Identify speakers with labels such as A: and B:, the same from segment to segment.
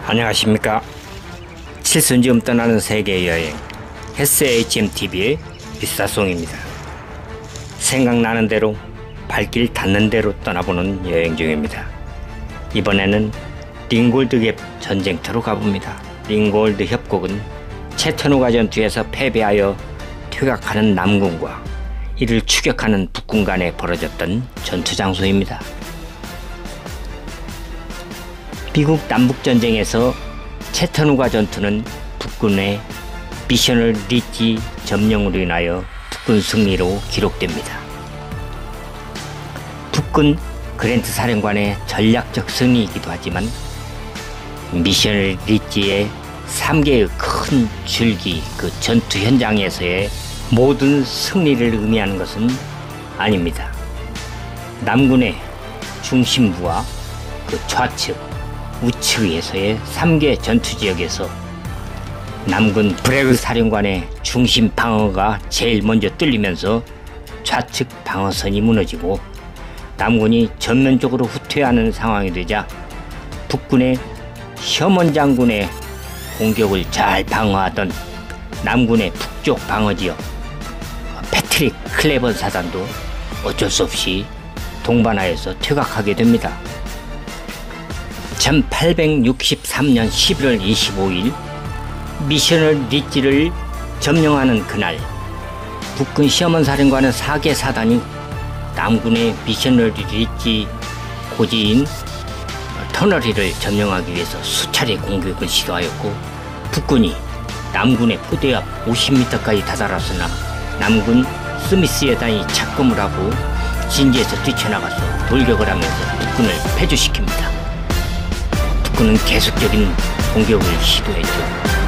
A: 안녕하십니까. 칠순지음 떠나는 세계여행 SHMTV의 비사송입니다. 생각나는 대로 발길 닿는 대로 떠나보는 여행 중입니다. 이번에는 링골드갭 전쟁터로 가봅니다. 링골드 협곡은 채터누가 전투에서 패배하여 퇴각하는 남군과 이를 추격하는 북군 간에 벌어졌던 전투 장소입니다. 미국 남북전쟁에서 채터누가 전투는 북군의 미셔널 리치 점령으로 인하여 북군 승리로 기록됩니다. 북군 그랜트 사령관의 전략적 승리이기도 하지만 미셔널 리치의 3개의 큰 줄기 그 전투 현장에서의 모든 승리를 의미하는 것은 아닙니다. 남군의 중심부와 그 좌측, 우측에서의 3개 전투지역에서 남군 브래그 사령관의 중심 방어가 제일 먼저 뚫리면서 좌측 방어선이 무너지고 남군이 전면적으로 후퇴하는 상황이 되자 북군의 셔먼 장군의 공격을 잘 방어하던 남군의 북쪽 방어지역 패트릭 클레번 사단도 어쩔 수 없이 동반하여서 퇴각하게 됩니다. 1863년 11월 25일 미셔널 리치를 점령하는 그날 북군 셔먼 사령관의 4개 사단이 남군의 미셔널 리치 고지인 터널힐을 점령하기 위해서 수차례 공격을 시도하였고 북군이 남군의 포대 앞 50m까지 다다랐으나 남군 스미스 여단이 착금을 하고 진지에서 뛰쳐나가서 돌격을 하면서 북군을 패주시킵니다. 북군은 계속적인 공격을 시도했죠.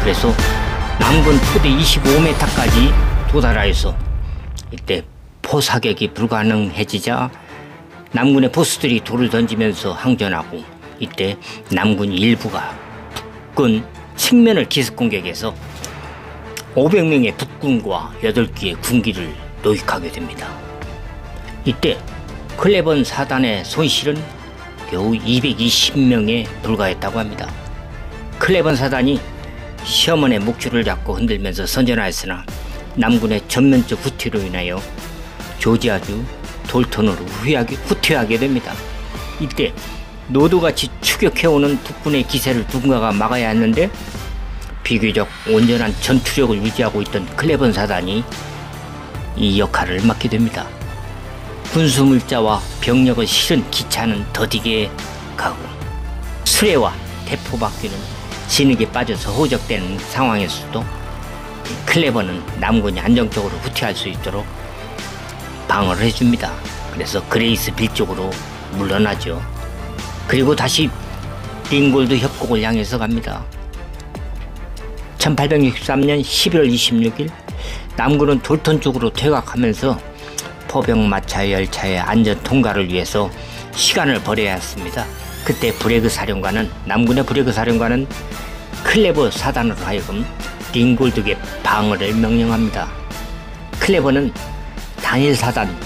A: 그래서 남군 포대 25m까지 도달하여서 이때 포사격이 불가능해지자 남군의 보스들이 돌을 던지면서 항전하고 이때 남군 일부가 북군 측면을 기습 공격해서 500명의 북군과 8개의 군기를 노획하게 됩니다. 이때 클레번 사단의 손실은 겨우 220명에 불과했다고 합니다. 클레번 사단이 셔먼의 목줄을 잡고 흔들면서 선전하였으나 남군의 전면적 후퇴로 인하여 조지아주 돌턴으로 후퇴하게 됩니다. 이때 노도같이 추격해오는 북군의 기세를 누군가가 막아야 했는데 비교적 온전한 전투력을 유지하고 있던 클레번 사단이 이 역할을 맡게 됩니다. 군수물자와 병력을 실은 기차는 더디게 가고 수레와 대포바퀴는 진흙에 빠져서 허우적대는 상황에서도 클레버는 남군이 안정적으로 후퇴할 수 있도록 방어를 해줍니다. 그래서 그레이스 빌 쪽으로 물러나죠. 그리고 다시 링골드 협곡을 향해서 갑니다. 1863년 11월 26일 남군은 돌턴 쪽으로 퇴각하면서 포병마차 열차의 안전 통과를 위해서 시간을 벌여야 했습니다. 그때 남군의 브레그 사령관은 클레버 사단으로 하여금 링골드갭 방어를 명령합니다. 클레버는 단일 사단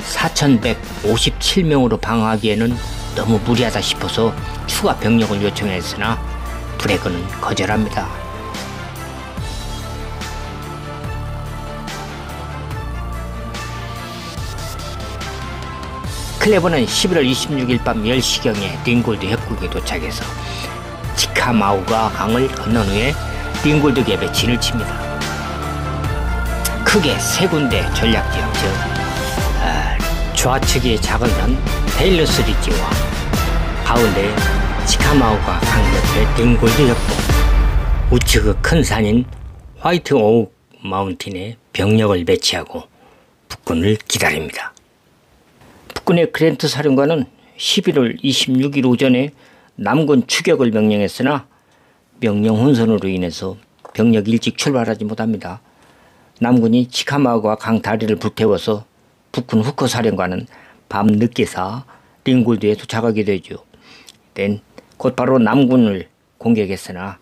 A: 4157명으로 방어하기에는 너무 무리하다 싶어서 추가 병력을 요청했으나 브레그는 거절합니다. 클레버는 11월 26일 밤 10시경에 링골드 협곡에 도착해서 치카마우가 강을 건넌 후에 링골드갭에 진을 칩니다. 크게 3군데 전략지역 즉 좌측의 작은 산 테일러스 리지와 가운데 치카마우가 강 옆에 링골드 협곡 우측의 큰 산인 화이트 오욱 마운틴에 병력을 배치하고 북군을 기다립니다. 북군의 그랜트 사령관은 11월 26일 오전에 남군 추격을 명령했으나 명령 혼선으로 인해서 병력이 일찍 출발하지 못합니다. 남군이 치카마우가 강 다리를 불태워서 북군 후커 사령관은 밤 늦게서 링골드에 도착하게 되죠. 이땐 곧바로 남군을 공격했으나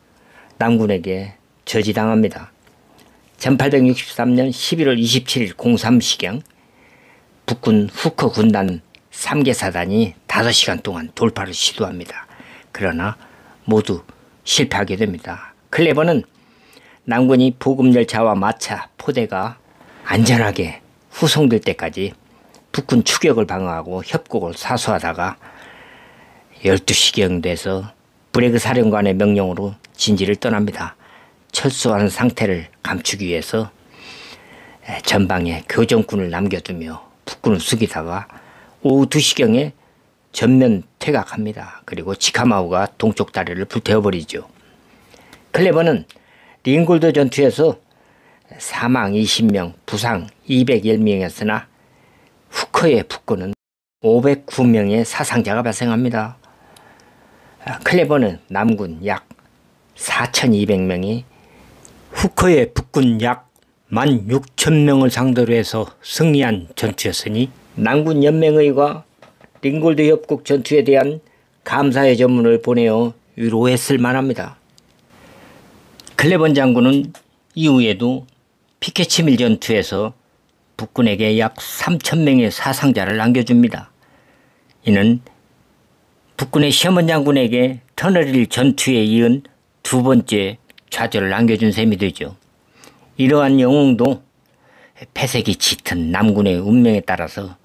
A: 남군에게 저지당합니다. 1863년 11월 27일 03시경 북군 후커 군단 3개 사단이 5시간 동안 돌파를 시도합니다. 그러나 모두 실패하게 됩니다. 클레버는 남군이 보급열차와 마차, 포대가 안전하게 후송될 때까지 북군 추격을 방어하고 협곡을 사수하다가 12시경 돼서 브레그 사령관의 명령으로 진지를 떠납니다. 철수하는 상태를 감추기 위해서 전방에 교정군을 남겨두며 북군을 숙이다가 오후 2시경에 전면 퇴각합니다. 그리고 치카마우가 동쪽 다리를 불태워버리죠. 클레버는 링골드 전투에서 사망 20명, 부상 210명이었으나 후커의 북군은 509명의 사상자가 발생합니다. 클레버는 남군 약 4,200명이 후커의 북군 약 16,000명을 상대로 해서 승리한 전투였으니 남군 연맹의과 링골드 협곡 전투에 대한 감사의 전문을 보내어 위로했을 만합니다. 클레번 장군은 이후에도 피케치밀 전투에서 북군에게 약 3,000명의 사상자를 남겨줍니다. 이는 북군의 셔먼 장군에게 터널힐 전투에 이은 두 번째 좌절을 남겨준 셈이 되죠. 이러한 영웅도 패색이 짙은 남군의 운명에 따라서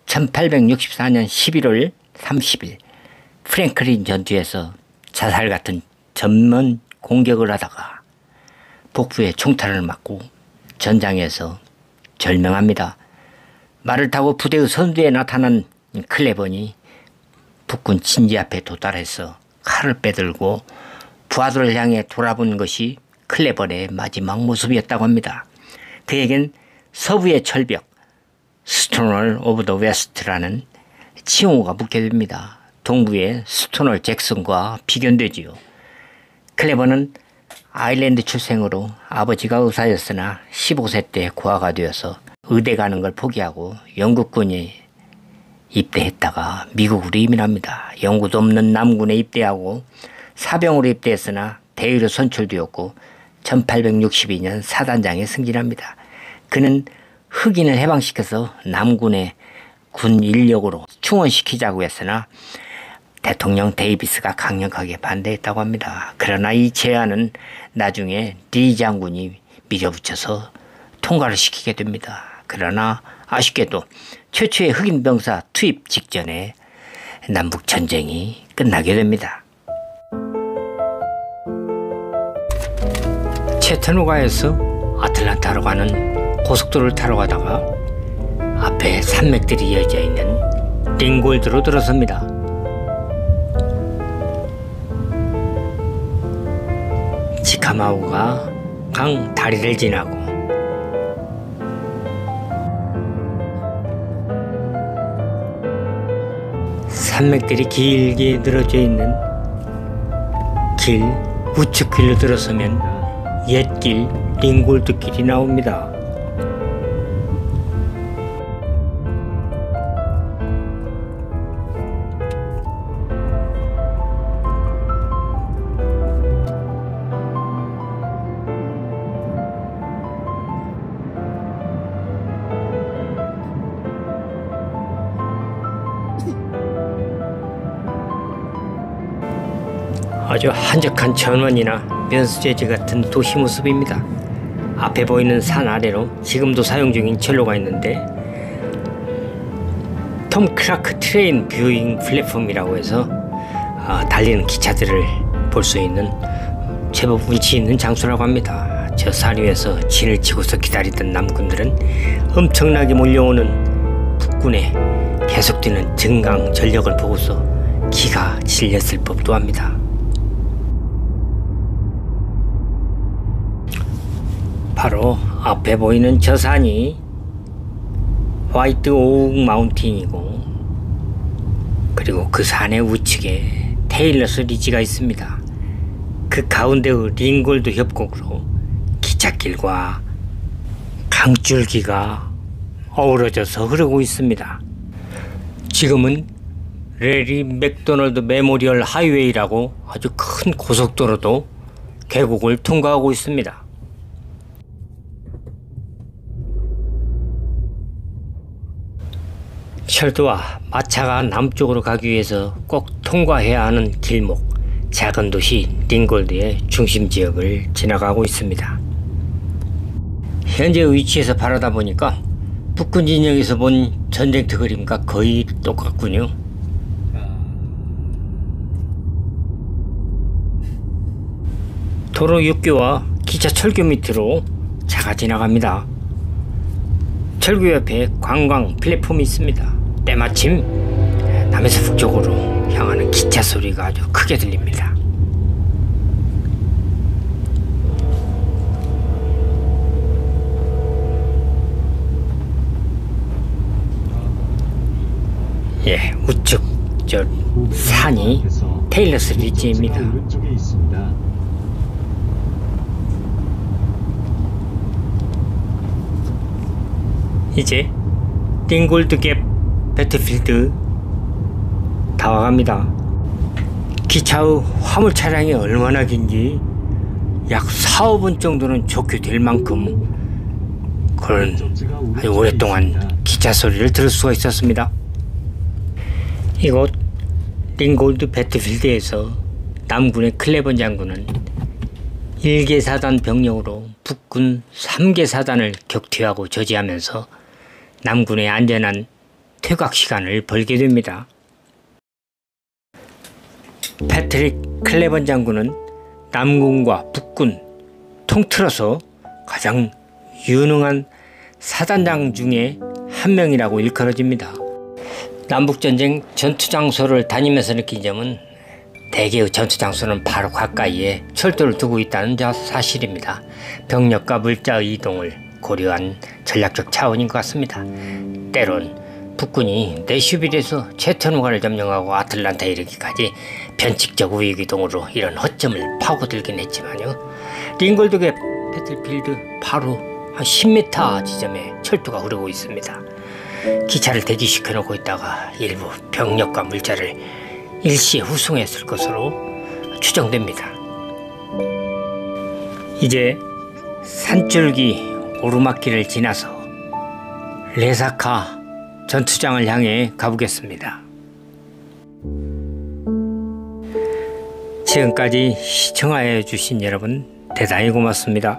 A: 1864년 11월 30일 프랭클린 전투에서 자살 같은 전면 공격을 하다가 복부에 총탄을 맞고 전장에서 절명합니다. 말을 타고 부대의 선두에 나타난 클레번이 북군 진지 앞에 도달해서 칼을 빼들고 부하들을 향해 돌아본 것이 클레번의 마지막 모습이었다고 합니다. 그에겐 서부의 철벽, 스토널 오브 더 웨스트라는 칭호가 붙게 됩니다. 동부의 스토널 잭슨과 비견되지요. 클레버는 아일랜드 출생으로 아버지가 의사였으나 15세 때 고아가 되어서 의대 가는 걸 포기하고 영국군에 입대했다가 미국으로 이민합니다. 연고도 없는 남군에 입대하고 사병으로 입대했으나 대위로 선출되었고 1862년 사단장에 승진합니다. 그는 흑인을 해방시켜서 남군의 군 인력으로 충원시키자고 했으나 대통령 데이비스가 강력하게 반대했다고 합니다. 그러나 이 제안은 나중에 리 장군이 밀어붙여서 통과를 시키게 됩니다. 그러나 아쉽게도 최초의 흑인 병사 투입 직전에 남북전쟁이 끝나게 됩니다. 채터누가에서 아틀란타로 가는 고속도로를 타러 가다가 앞에 산맥들이 이어져 있는 링골드로 들어섭니다. 치카마우가 강 다리를 지나고 산맥들이 길게 늘어져 있는 길, 우측길로 들어서면 옛길 링골드길이 나옵니다. 아주 한적한 전원이나 면수재지 같은 도시 모습입니다. 앞에 보이는 산 아래로 지금도 사용 중인 철로가 있는데 톰 크라크 트레인 뷰잉 플랫폼이라고 해서 달리는 기차들을 볼 수 있는 제법 운치 있는 장소라고 합니다. 저 산 위에서 진을 치고서 기다리던 남군들은 엄청나게 몰려오는 북군의 계속되는 증강 전력을 보고서 기가 질렸을 법도 합니다. 바로 앞에 보이는 저 산이 화이트 오욱 마운틴이고 그리고 그 산의 우측에 테일러스 리지가 있습니다. 그 가운데의 링골드 협곡으로 기찻길과 강줄기가 어우러져서 흐르고 있습니다. 지금은 레리 맥도널드 메모리얼 하이웨이라고 아주 큰 고속도로도 계곡을 통과하고 있습니다. 철도와 마차가 남쪽으로 가기 위해서 꼭 통과해야 하는 길목, 작은 도시 링골드의 중심 지역을 지나가고 있습니다. 현재 위치에서 바라다 보니까 북군 진영에서 본 전쟁터 그림과 거의 똑같군요. 도로 6교와 기차 철교 밑으로 차가 지나갑니다. 철교 옆에 관광 플랫폼이 있습니다. 때마침 남에서 북쪽으로 향하는 기차 소리가 아주 크게 들립니다. 예, 우측 저 산이 테일러스 리지입니다. 이제 링골드 갭 배틀필드 다 와갑니다. 기차의 화물 차량이 얼마나 긴지 약 4~5분 정도는 적용될 만큼 그런 아주 오랫동안 기차 소리를 들을 수가 있었습니다. 이곳 링골드 배틀필드에서 남군의 클레번 장군은 1개 사단 병력으로 북군 3개 사단을 격퇴하고 저지하면서 남군의 안전한 퇴각 시간을 벌게 됩니다. 패트릭 클레번 장군은 남군과 북군 통틀어서 가장 유능한 사단장 중에 한 명이라고 일컬어집니다. 남북전쟁 전투장소를 다니면서 느낀 점은 대개의 전투장소는 바로 가까이에 철도를 두고 있다는 사실입니다. 병력과 물자의 이동을 고려한 전략적 차원인 것 같습니다. 때론 북군이 내슈빌에서 채터누가를 점령하고 아틀란타에 이르기까지 변칙적 우회기동으로 이런 허점을 파고들긴 했지만요. 링골드 갭 배틀필드 바로 한 10m 지점에 철도가 흐르고 있습니다. 기차를 대기시켜 놓고 있다가 일부 병력과 물자를 일시에 후송했을 것으로 추정됩니다. 이제 산줄기 오르막길을 지나서 레사카 전투장을 향해 가보겠습니다. 지금까지 시청하여 주신 여러분 대단히 고맙습니다.